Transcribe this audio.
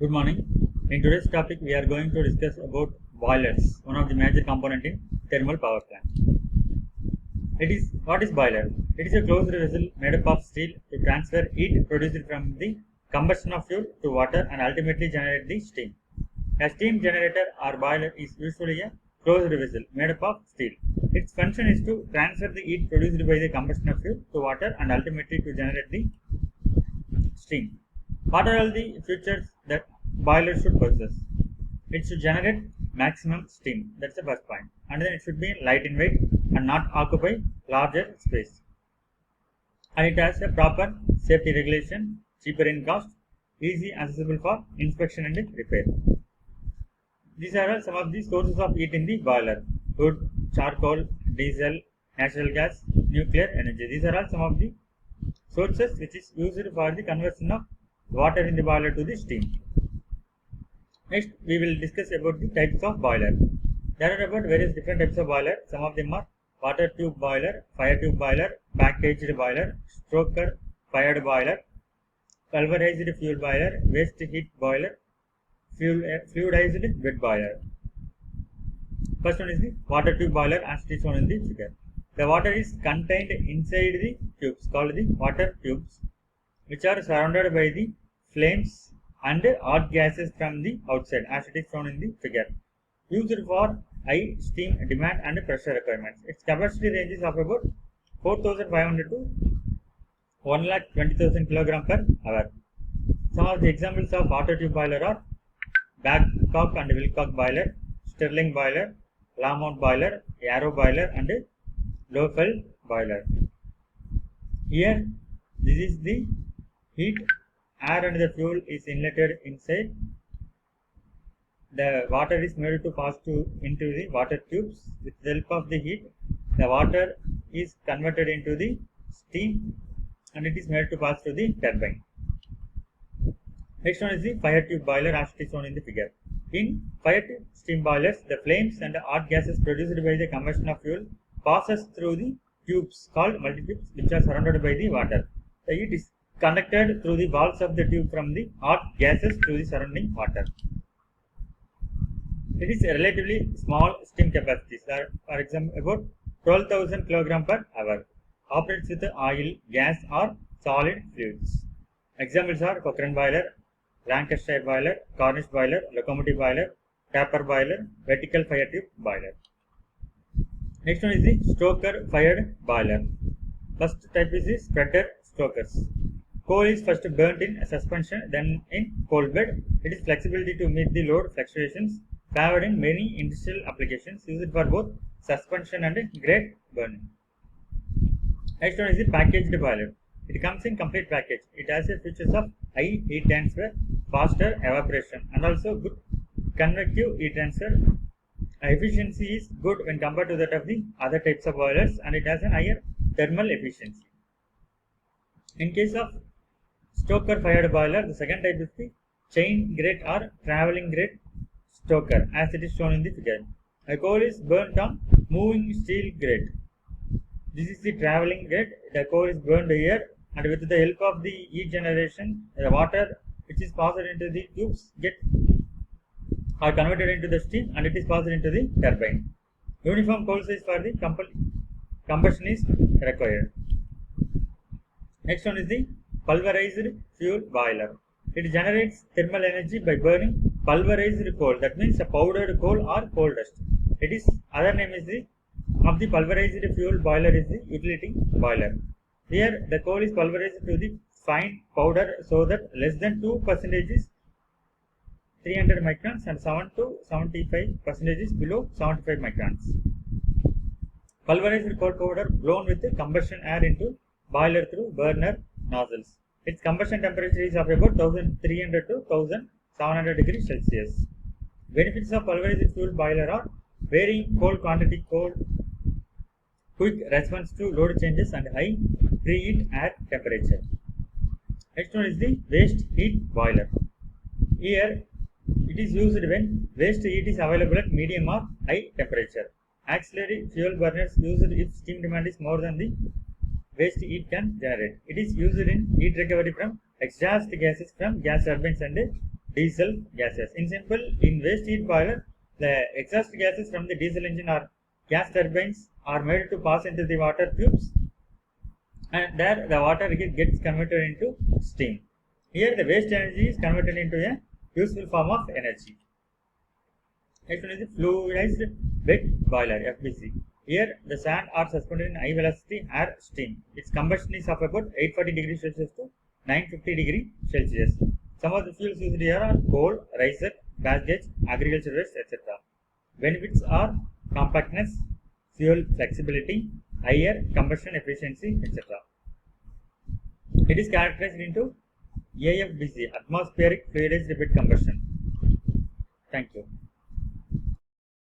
Good morning. In today's topic, we are going to discuss about boilers, one of the major component in thermal power plant. What is boiler? It is a closed vessel made up of steel to transfer heat produced from the combustion of fuel to water and ultimately generate the steam. A steam generator or boiler is usually a closed vessel made up of steel. Its function is to transfer the heat produced by the combustion of fuel to water and ultimately to generate the steam. What are all the features that boiler should possess? It should generate maximum steam. That's the first point. And then it should be light in weight and not occupy larger space. And it has a proper safety regulation, cheaper in cost, easy accessible for inspection and repair. These are all some of the sources of heat in the boiler: wood, charcoal, diesel, natural gas, nuclear energy. These are all some of the sources which is used for the conversion of water in the boiler to the steam. Next, we will discuss about the types of boiler. There are about various different types of boiler. Some of them are water tube boiler, fire tube boiler, packaged boiler, stoker fired boiler, pulverized fuel boiler, waste heat boiler, fluidized bed boiler. First one is the water tube boiler as it is shown in the figure. The water is contained inside the tubes called the water tubes, which are surrounded by the flames and hot gases from the outside as it is shown in the figure. Used for high steam demand and pressure requirements. Its capacity ranges of about 4,500 to 1,20,000 kg per hour. Some of the examples of water tube boiler are Babcock and Wilcox boiler, Stirling boiler, Lamont boiler, Yarrow boiler and Lowell boiler. Here, this is the heat, air and the fuel is inletted inside. The water is made to pass into the water tubes. With the help of the heat, the water is converted into the steam and it is made to pass through the turbine. Next one is the fire tube boiler as it is shown in the figure. In fire tube steam boilers, the flames and hot gases produced by the combustion of fuel passes through the tubes called multi-tubes which are surrounded by the water. The heat is conducted through the walls of the tube from the hot gases to the surrounding water. It is a relatively small steam capacities, for example about 12,000 kg per hour. Operates with oil, gas or solid fluids. Examples are Cochrane boiler, Lancashire boiler, Cornish boiler, locomotive boiler, Tapper boiler, vertical fire tube boiler. Next one is the stoker fired boiler. First type is the spreader stokers. Coal is first burnt in suspension, then in coal bed. It is flexibility to meet the load fluctuations, favored in many industrial applications, used for both suspension and grate burning. Next one is the packaged boiler. It comes in complete package. It has a features of high heat transfer, faster evaporation, and also good convective heat transfer. Efficiency is good when compared to that of the other types of boilers, and it has a higher thermal efficiency. In case of stoker fired boiler, the second type is the chain grate or traveling grate stoker, as it is shown in the figure. A coal is burnt on moving steel grate. This is the traveling grate. The coal is burned here, and with the help of the heat generation, the water which is passed into the tubes are converted into the steam, and it is passed into the turbine. Uniform coal size for the combustion is required. Next one is the pulverized fuel boiler. It generates thermal energy by burning pulverized coal. That means a powdered coal or coal dust. It is other name is the pulverized fuel boiler is the utility boiler. Here the coal is pulverized to the fine powder so that less than 2% is 300 microns and 7 to 75% is below 75 microns. Pulverized coal powder blown with the combustion air into boiler through burner nozzles. Its combustion temperature is of about 1300 to 1700 degrees Celsius. Benefits of pulverized fuel boiler are varying coal quantity, quick response to load changes and high preheat air temperature. Next one is the waste heat boiler. Here it is used when waste heat is available at medium or high temperature. Auxiliary fuel burners used if steam demand is more than the waste heat can generate. It is used in heat recovery from exhaust gases from gas turbines and diesel gases. In simple, in waste heat boiler, the exhaust gases from the diesel engine or gas turbines are made to pass into the water tubes, and there the water gets converted into steam. Here the waste energy is converted into a useful form of energy. Next one is the fluidized bed boiler, FBC. Here the sand are suspended in high velocity air steam. Its combustion is of about 840 degrees Celsius to 950 degrees Celsius. Some of the fuels used here are coal, ricer, gas gauge, agriculture waste, etc. Benefits are compactness, fuel flexibility, higher combustion efficiency, etc. It is characterized into AFBC, atmospheric fluidized bed combustion. Thank you.